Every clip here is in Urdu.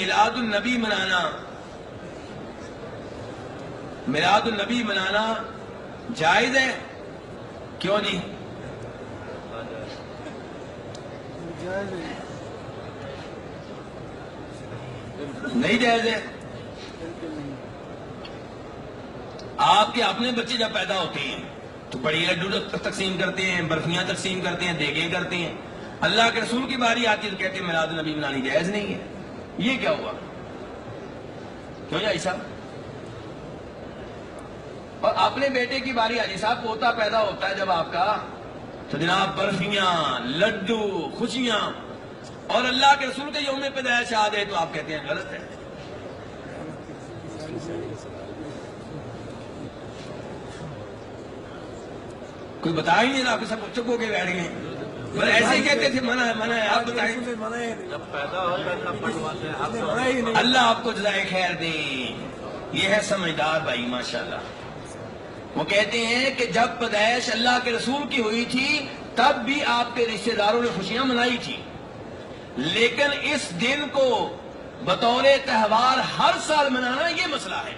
میلاد النبی منانا جائز ہے؟ کیوں جی؟ نہیں جائز ہے؟ آپ کے اپنے بچے جب پیدا ہوتے ہیں تو بڑی لڈو تقسیم کرتے ہیں، برفیاں تقسیم کرتے ہیں، دیگیں کرتے ہیں. اللہ کے رسول کی باری آتی ہے تو کہتے ہیں میلاد النبی منانی جائز نہیں ہے. یہ کیا ہوا؟ کیوں جی صاحب؟ اور اپنے بیٹے کی باری آتی صاحب، پوتا پیدا ہوتا ہے جب آپ کا، تو جناب برفیاں، لڈو، خوشیاں، اور اللہ کے رسول کے یوم پیدائش آ جائے تو آپ کہتے ہیں غلط ہے. کوئی بتا ہی نہیں رہا کہ سب چپ ہو کے بیٹھ گئے. بس ایسے ہی کہتے تھے منع ہے. آپ بتائیں. اللہ آپ کو جزائے خیر دیں. یہ ہے سمجھدار بھائی ماشاءاللہ. وہ کہتے ہیں کہ جب پیدائش اللہ کے رسول کی ہوئی تھی تب بھی آپ کے رشتہ داروں نے خوشیاں منائی تھی، لیکن اس دن کو بطور تہوار ہر سال منانا یہ مسئلہ ہے.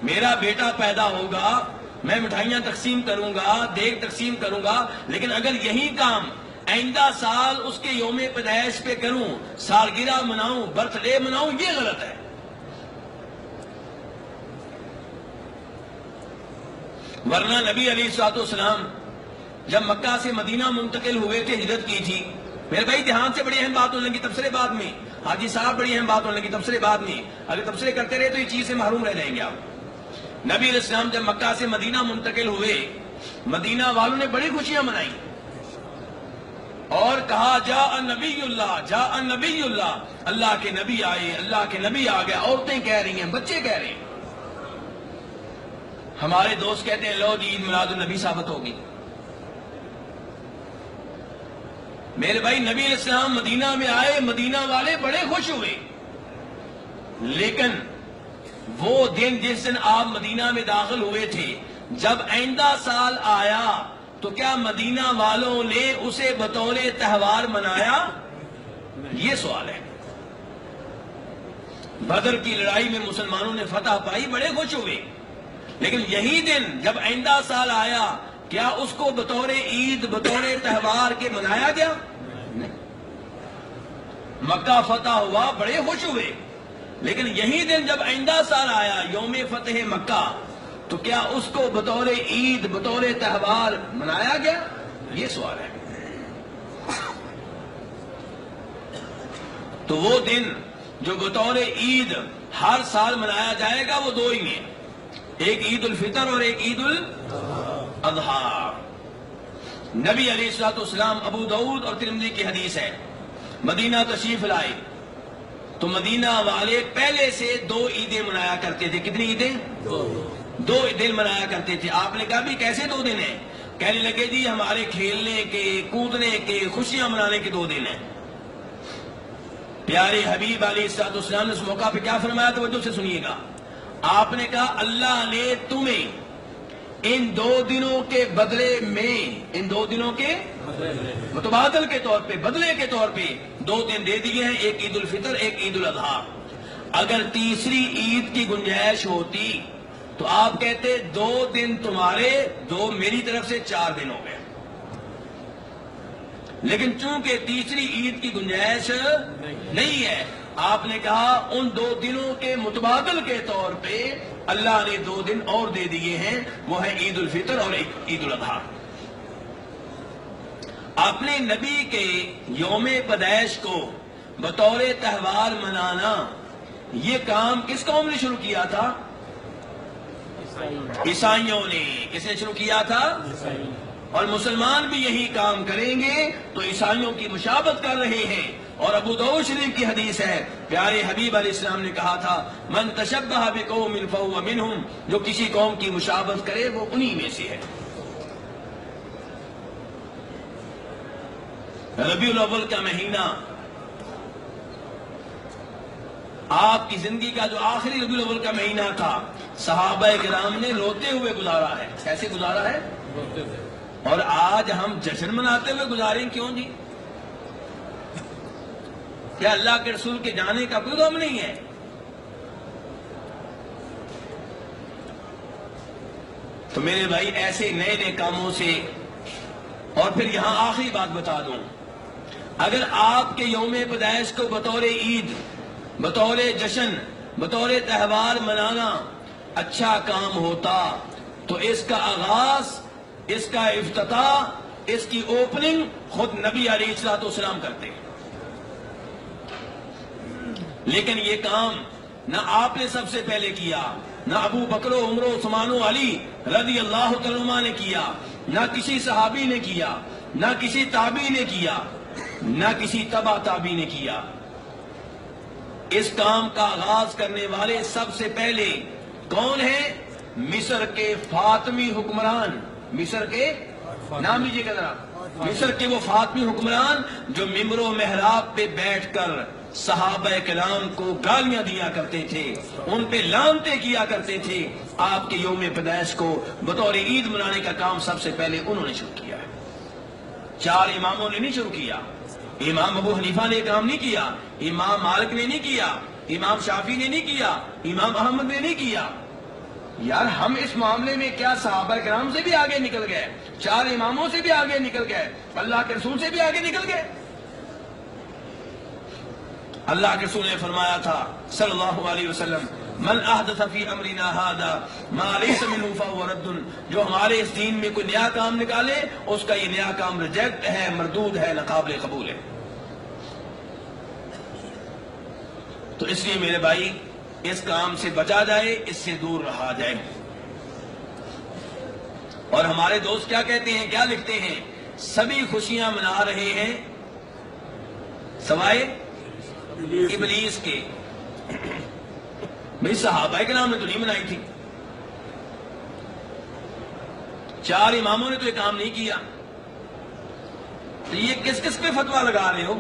میرا بیٹا پیدا ہوگا، میں مٹھائیاں تقسیم کروں گا، دیگ تقسیم کروں گا، لیکن اگر یہی کام آئندہ سال اس کے یوم پیدائش پہ کروں، سالگرہ مناؤں، برتھ ڈے مناؤں، یہ غلط ہے. ورنہ نبی علیہ الصلوۃ والسلام جب مکہ سے مدینہ منتقل ہوئے تھے، ہجرت کی تھی، میرے بھائی دھیان سے بڑی اہم بات ہونے لگی تبصرے بعد میں. حاجی صاحب بڑی اہم بات ہونے لگی تبصرے بعد میں. اگر تبصرے کرتے رہے تو یہ چیز سے محروم رہ جائیں گے آپ. نبی علیہ السلام جب مکہ سے مدینہ منتقل ہوئے، مدینہ والوں نے بڑی خوشیاں منائی اور کہا جاء نبی اللہ، جاء نبی اللہ، اللہ کے نبی آئے، اللہ کے نبی آ گئے. عورتیں کہہ رہی ہیں، بچے کہہ رہے ہیں. ہمارے دوست کہتے ہیں لو جی عید میلاد النبی ثابت ہوگی. میرے بھائی نبی علیہ السلام مدینہ میں آئے، مدینہ والے بڑے خوش ہوئے، لیکن وہ دن جس دن آپ مدینہ میں داخل ہوئے تھے، جب آئندہ سال آیا تو کیا مدینہ والوں نے اسے بطور تہوار منایا؟ یہ سوال ہے. بدر کی لڑائی میں مسلمانوں نے فتح پائی، بڑے خوش ہوئے، لیکن یہی دن جب آئندہ سال آیا کیا اس کو بطور عید، بطور تہوار کے منایا گیا؟ نہیں. مکہ فتح ہوا، بڑے خوش ہوئے، لیکن یہی دن جب آئندہ سال آیا یوم فتح مکہ تو کیا اس کو بطور عید، بطور تہوار منایا گیا؟ یہ سوال ہے. تو وہ دن جو بطور عید ہر سال منایا جائے گا وہ دو ہی ہیں، ایک عید الفطر اور ایک عید الاضحیٰ. نبی علیہ الصلوۃ والسلام، ابو داؤد اور ترمذی کی حدیث ہے، مدینہ تشریف لائے تو مدینہ والے پہلے سے 2 عیدیں منایا کرتے تھے. کتنی عیدیں؟ 2 دن منایا کرتے تھے. آپ نے کہا بھی کیسے 2 دن ہیں؟ کہنے لگے جی ہمارے کھیلنے کے، کودنے کے، خوشیاں منانے کے 2 دن ہیں. پیارے حبیب علیہ الصلوۃ والسلام نے اس موقع پہ کیا فرمایا؟ توجہ سے سنیے گا. آپ نے کہا اللہ نے تمہیں ان 2 دنوں کے بدلے میں، ان 2 دنوں کے متبادل کے طور پہ، بدلے کے طور پہ 2 دن دے دیے ہیں، ایک عید الفطر، ایک عید الاضحیٰ. اگر تیسری عید کی گنجائش ہوتی تو آپ کہتے 2 دن تمہارے، 2 میری طرف سے 4 دن ہو گئے. لیکن چونکہ تیسری عید کی گنجائش نہیں ہے، آپ نے کہا ان 2 دنوں کے متبادل کے طور پہ اللہ نے 2 دن اور دے دیے ہیں، وہ ہے عید الفطر اور عید الاضحیٰ. اپنے نبی کے یوم پیدائش کو بطور تہوار منانا، یہ کام کس قوم نے شروع کیا تھا؟ عیسائیوں نے. کس نے شروع کیا تھا؟ اور مسلمان بھی یہی کام کریں گے تو عیسائیوں کی مشابہت کر رہے ہیں. اور ابو داؤد شریف کی حدیث ہے، پیارے حبیب علیہ السلام نے کہا تھا من تشبہ بقوم فہو منہم، جو کسی قوم کی مشابہت کرے وہ انہی میں سے ہے. ربیع الاول کا مہینہ آپ کی زندگی کا جو آخری ربیع الاول کا مہینہ تھا، صحابہ کرام نے روتے ہوئے گزارا ہے. کیسے گزارا ہے؟ روتے ہوئے. اور آج ہم جشن مناتے ہوئے گزاریں. کیوں جی؟ کیا اللہ کے رسول کے جانے کا کوئی غم نہیں ہے؟ تو میرے بھائی ایسے نئے نئے کاموں سے، اور پھر یہاں آخری بات بتا دوں، اگر آپ کے یوم پیدائش کو بطور عید، بطور جشن، بطور تہوار منانا اچھا کام ہوتا تو اس کا آغاز، اس کا افتتاح، اس کی اوپننگ خود نبی علیہ الصلوۃ والسلام کرتے ہیں۔ لیکن یہ کام نہ آپ نے سب سے پہلے کیا، نہ ابو بکر و عمر و عثمان و علی رضی اللہ تعالیٰ عنہ نے کیا، نہ کسی صحابی نے کیا، نہ کسی تابعی نے کیا، نہ کسی تبع تابعی نے کیا۔ اس کام کا آغاز کرنے والے سب سے پہلے کون ہیں؟ مصر کے فاطمی حکمران، مصر کے نام لیجیے گا ذرا، مصر کے وہ فاطمی حکمران جو ممبر و محراب پہ بیٹھ کر صحابہ کرام کو گالیاں دیا کرتے تھے، ان پہ لعنتیں کیا کرتے تھے۔ آپ کے یوم پیدائش کو بطور عید منانے کا کام سب سے پہلے انہوں نے شروع کیا ہے۔ 4 اماموں نے نہیں شروع کیا، امام ابو حنیفہ نے کام نہیں کیا، امام مالک نے نہیں کیا، امام شافعی نے نہیں کیا، امام احمد نے نہیں کیا۔ یار ہم اس معاملے میں کیا صحابہ کرام سے بھی آگے نکل گئے، 4 اماموں سے بھی آگے نکل گئے، اللہ کے رسول سے بھی آگے نکل گئے۔ اللہ کے رسول نے فرمایا تھا صلی اللہ علیہ وسلم، من احدث فی امرنا ھذا ما لیس منہ فہو رد، جو ہمارے اس دین میں کوئی نیا کام نکالے اس کا یہ نیا کام ریجیکٹ ہے، مردود ہے، ناقابل قبول ہے۔ تو اس لیے میرے بھائی اس کام سے بچا جائے، اس سے دور رہا جائے۔ اور ہمارے دوست کیا کہتے ہیں، کیا لکھتے ہیں؟ سبھی خوشیاں منا رہے ہیں سوائے ابلیس کے۔ بھئی صحابہ کے نام نے تو نہیں منائی تھی، 4 اماموں نے تو یہ کام نہیں کیا، تو یہ کس کس پہ فتویٰ لگا رہے ہو؟